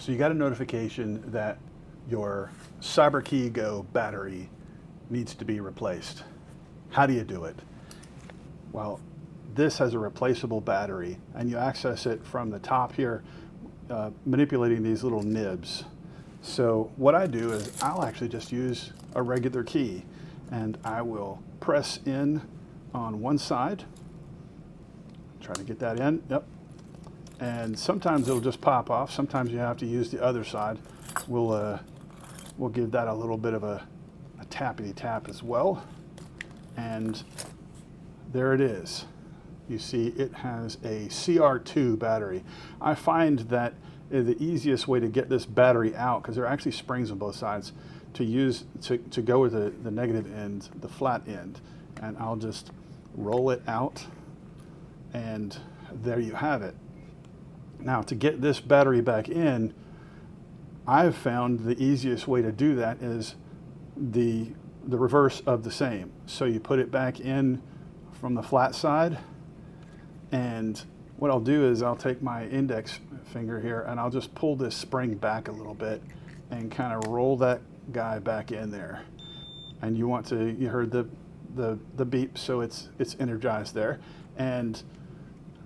So you got a notification that your CyberKey Go battery needs to be replaced. How do you do it? Well, this has a replaceable battery, and you access it from the top here, manipulating these little nibs. So what I do is I'll actually just use a regular key, and I will press in on one side, try to get that in, yep. And sometimes it'll just pop off. Sometimes you have to use the other side. We'll give that a little bit of a tappity tap as well. And there it is. You see it has a CR2 battery. I find that the easiest way to get this battery out, because there are actually springs on both sides, to go with the negative end, the flat end. And I'll just roll it out, and there you have it. Now, to get this battery back in, I've found the easiest way to do that is the reverse of the same. So you put it back in from the flat side, and what I'll do is I'll take my index finger here and I'll just pull this spring back a little bit and kind of roll that guy back in there. And you heard the beep, so it's energized there. And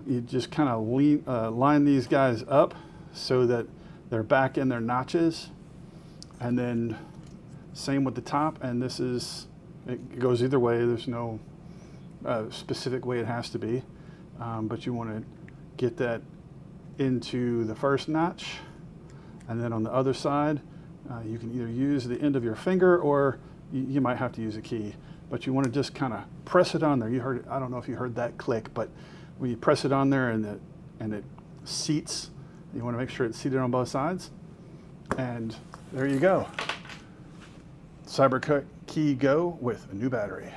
you just kind of line these guys up so that they're back in their notches. And then same with the top, and it goes either way. There's no specific way it has to be, but you want to get that into the first notch, and then on the other side, you can either use the end of your finger or you might have to use a key, but you want to just kind of press it on there. You heard it, I don't know if you heard that click, but when you press it on there and it seats, you want to make sure it's seated on both sides, and there you go. CyberKey Go with a new battery.